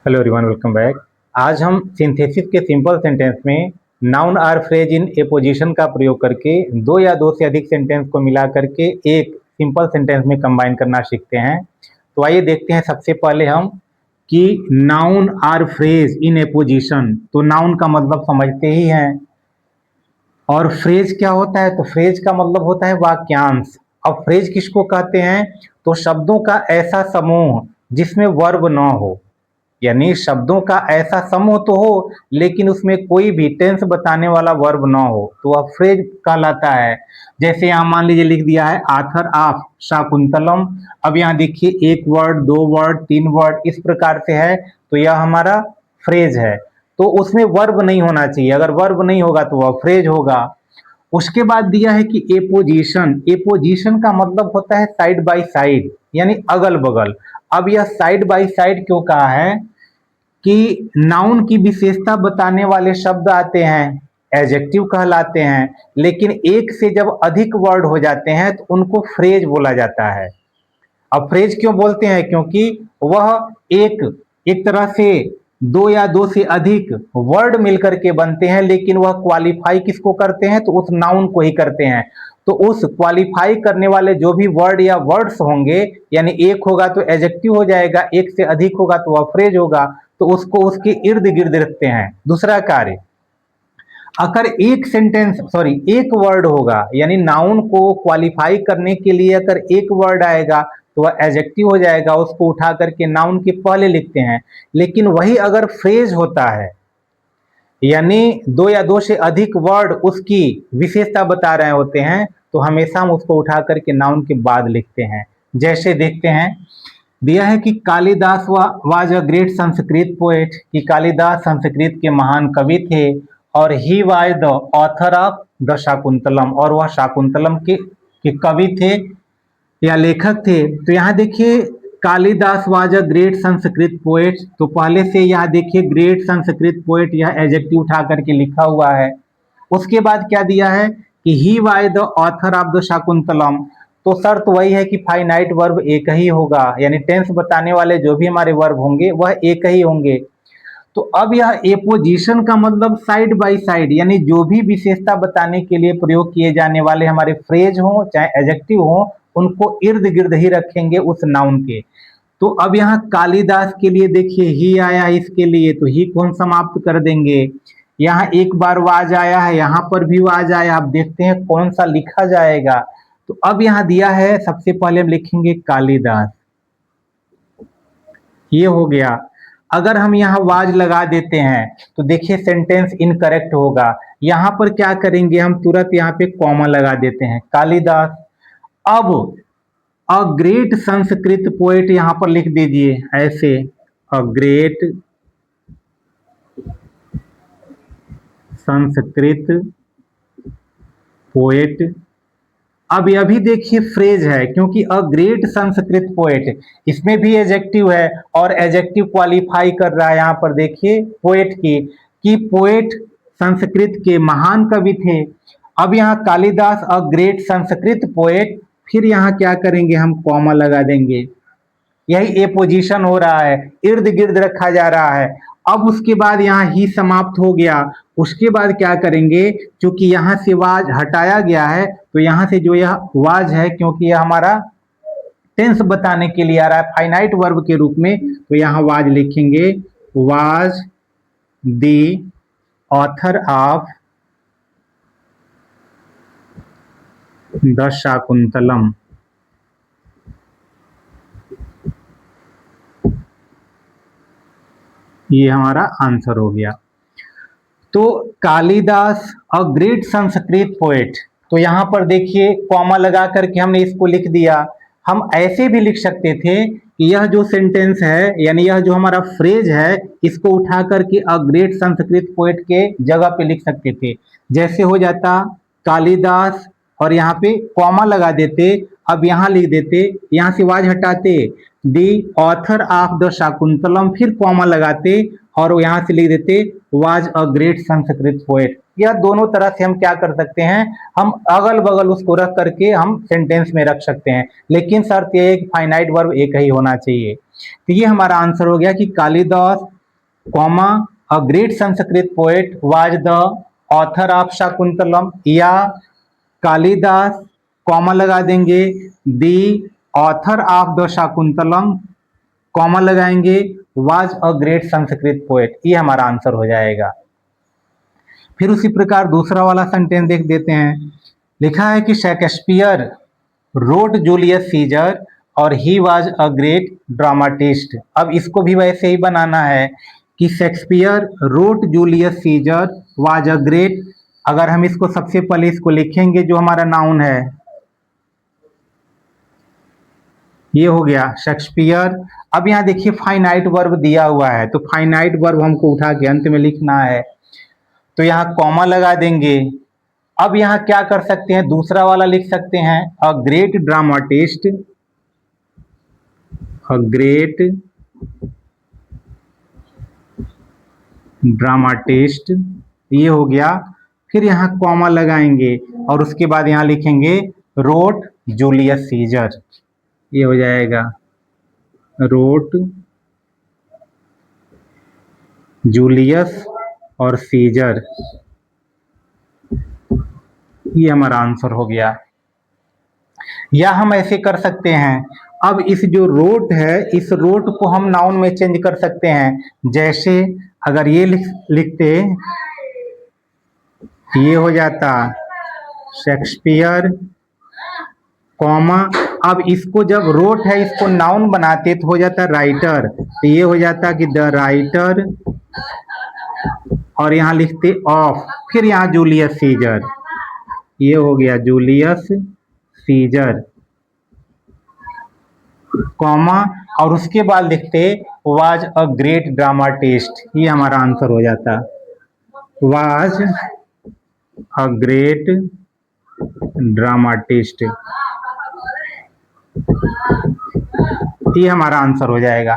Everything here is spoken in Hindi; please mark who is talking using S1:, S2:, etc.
S1: Hello everyone, welcome back. आज हम सिंथेसिस के सिंपल सेंटेंस में noun or phrase in apposition का प्रयोग करके दो या दो से अधिक सेंटेंस को मिला करके एक सिंपल सेंटेंस में कंबाइन करना सीखते हैं। तो आइए देखते हैं सबसे पहले हम कि noun or phrase in apposition. तो नाउन का मतलब समझते ही हैं, और फ्रेज क्या होता है? तो फ्रेज का मतलब होता है वाक्यांश। अब फ्रेज किसको कहते हैं? तो शब्दों का ऐसा समूह जिसमें वर्ब न हो, यानी शब्दों का ऐसा समूह तो हो लेकिन उसमें कोई भी टेंस बताने वाला वर्ब ना हो, तो वह फ्रेज कहलाता है। जैसे यहाँ मान लीजिए लिख दिया है आथर ऑफ शाकुंतलम। अब यहाँ देखिए एक वर्ड, दो वर्ड, तीन वर्ड इस प्रकार से है, तो यह हमारा फ्रेज है। तो उसमें वर्ब नहीं होना चाहिए, अगर वर्ब नहीं होगा तो वह फ्रेज होगा। उसके बाद दिया है कि एपोजिशन। एपोजिशन का मतलब होता है साइड बाय साइड, यानी अगल बगल। अब यह साइड बाय साइड क्यों कहा है? कि नाउन की विशेषता बताने वाले शब्द आते हैं, एडजेक्टिव कहलाते हैं, लेकिन एक से जब अधिक वर्ड हो जाते हैं तो उनको फ्रेज बोला जाता है। अब फ्रेज क्यों बोलते हैं? क्योंकि वह एक एक तरह से दो या दो से अधिक वर्ड मिलकर के बनते हैं, लेकिन वह क्वालिफाई किसको करते हैं? तो उस नाउन को ही करते हैं। तो उस क्वालिफाई करने वाले जो भी वर्ड या वर्ड्स होंगे, यानी एक होगा तो एडजेक्टिव हो जाएगा, एक से अधिक होगा तो वह फ्रेज होगा, तो उसको उसके इर्द गिर्द रखते हैं। दूसरा कार्य, अगर एक सेंटेंस सॉरी एक वर्ड होगा, यानी नाउन को क्वालिफाई करने के लिए अगर एक वर्ड आएगा तो वह एडजेक्टिव हो जाएगा, उसको उठा करके नाउन के पहले लिखते हैं। लेकिन वही अगर फ्रेज होता है, यानी दो या दो से अधिक वर्ड उसकी विशेषता बता रहे होते हैं, तो हमेशा हम उसको उठा करके नाउन के बाद लिखते हैं। जैसे देखते हैं, दिया है कि Kalidas was a great Sanskrit poet, कि कालिदास संस्कृत के महान कवि थे, और he was the author of the Shakuntalam, और वह शाकुंतलम के कवि थे या लेखक थे। तो यहाँ देखिए Kalidas was a great Sanskrit poet, तो पहले से यहाँ देखिए ग्रेट संस्कृत पोएट यह एडजेक्टिव उठा करके लिखा हुआ है। उसके बाद क्या दिया है कि he was the author of the Shakuntalam. तो शर्त वही है कि फाइनाइट वर्ब एक ही होगा, यानी टेंस बताने वाले जो भी हमारे वर्ब होंगे वह एक ही होंगे। तो अब यह एपोजिशन का मतलब साइड बाय साइड, यानी जो भी विशेषता बताने के लिए प्रयोग किए जाने वाले हमारे फ्रेज हों चाहे एडजेक्टिव हों, उनको इर्द गिर्द ही रखेंगे उस नाउन के। तो अब यहाँ कालिदास के लिए देखिए ही आया है, इसके लिए तो ही को हम समाप्त कर देंगे। यहाँ एक बार वाज आया है, यहाँ पर भी वाज आया, आप देखते हैं कौन सा लिखा जाएगा। तो अब यहाँ दिया है, सबसे पहले हम लिखेंगे कालिदास, ये हो गया। अगर हम यहाँ वाज लगा देते हैं तो देखिए सेंटेंस इनकरेक्ट होगा। यहाँ पर क्या करेंगे, हम तुरंत यहाँ पे कॉमा लगा देते हैं, कालिदास। अब अ ग्रेट संस्कृत पोएट यहाँ पर लिख दीजिए ऐसे, अ ग्रेट संस्कृत पोएट। अब यह भी देखिए फ्रेज है, क्योंकि अ ग्रेट संस्कृत पोएट इसमें भी एडजेक्टिव है, और एडजेक्टिव क्वालिफाई कर रहा है यहाँ पर देखिए पोएट की, कि पोएट संस्कृत के महान कवि थे। अब यहाँ Kalidas a great Sanskrit poet, फिर यहाँ क्या करेंगे, हम कॉमा लगा देंगे। यही ए पोजीशन हो रहा है, इर्द गिर्द रखा जा रहा है। अब उसके बाद यहाँ ही समाप्त हो गया। उसके बाद क्या करेंगे, क्योंकि यहाँ से वाज हटाया गया है, तो यहाँ से जो यह वाज है, क्योंकि यह हमारा टेंस बताने के लिए आ रहा है फाइनाइट वर्ब के रूप में, तो यहाँ वाज लिखेंगे, was the author of the Shakuntalam. ये हमारा आंसर हो गया। तो Kalidas a great Sanskrit poet, तो यहाँ पर देखिए कॉमा लगा करके हमने इसको लिख दिया। हम ऐसे भी लिख सकते थे कि यह जो सेंटेंस है, यानी यह जो हमारा फ्रेज है, इसको उठा करके अ ग्रेट संस्कृत पोएट के जगह पे लिख सकते थे। जैसे हो जाता कालिदास, और यहाँ पे कॉमा लगा देते। अब यहाँ लिख देते, यहाँ से वाज हटाते, the author of the Shakuntalam, फिर कॉमा लगाते, और यहाँ से लिख देते was a great Sanskrit poet. या दोनों तरह से हम क्या कर सकते हैं, हम अगल बगल उसको रख करके हम सेंटेंस में रख सकते हैं, लेकिन शर्त यह है कि फाइनाइट वर्ब एक ही होना चाहिए। तो ये हमारा आंसर हो गया कि Kalidas comma a great Sanskrit poet was the author of Shakuntalam, या कालिदास कॉमा लगा देंगे the author of the Shakuntalam, comma लगाएंगे was a great Sanskrit poet. ये हमारा आंसर हो जाएगा। फिर उसी प्रकार दूसरा वाला सेंटेंस देख देते हैं। लिखा है कि शेक्सपियर रोट जूलियस सीजर और he was a great dramatist. अब इसको भी वैसे ही बनाना है कि Shakespeare wrote Julius Caesar was a great. अगर हम इसको सबसे पहले इसको लिखेंगे, जो हमारा नाउन है ये हो गया शेक्सपियर। अब यहाँ देखिए फाइनाइट वर्ब दिया हुआ है, तो फाइनाइट वर्ब हमको उठा के अंत में लिखना है, तो यहाँ कॉमा लगा देंगे। अब यहाँ क्या कर सकते हैं, दूसरा वाला लिख सकते हैं अ ग्रेट ड्रामाटिस्ट, अ ग्रेट ड्रामाटिस्ट, ये हो गया। फिर यहाँ कॉमा लगाएंगे और उसके बाद यहाँ लिखेंगे रोट जूलियस सीजर, ये हो जाएगा रोट जूलियस और सीजर, ये हमारा आंसर हो गया। या हम ऐसे कर सकते हैं, अब इस जो रोट है, इस रोट को हम नाउन में चेंज कर सकते हैं। जैसे अगर ये लिखते, ये हो जाता शेक्सपियर कॉमा, अब इसको जब रोट है इसको नाउन बनाते तो हो जाता राइटर, तो ये हो जाता कि द राइटर, और यहाँ लिखते ऑफ, फिर यहाँ जूलियस सीजर, ये हो गया जूलियस सीजर कॉमा, और उसके बाद लिखते वाज अ ग्रेट ड्रामाटिस्ट, ये हमारा आंसर हो जाता वाज अ ग्रेट ड्रामाटिस्ट, ये हमारा आंसर हो जाएगा।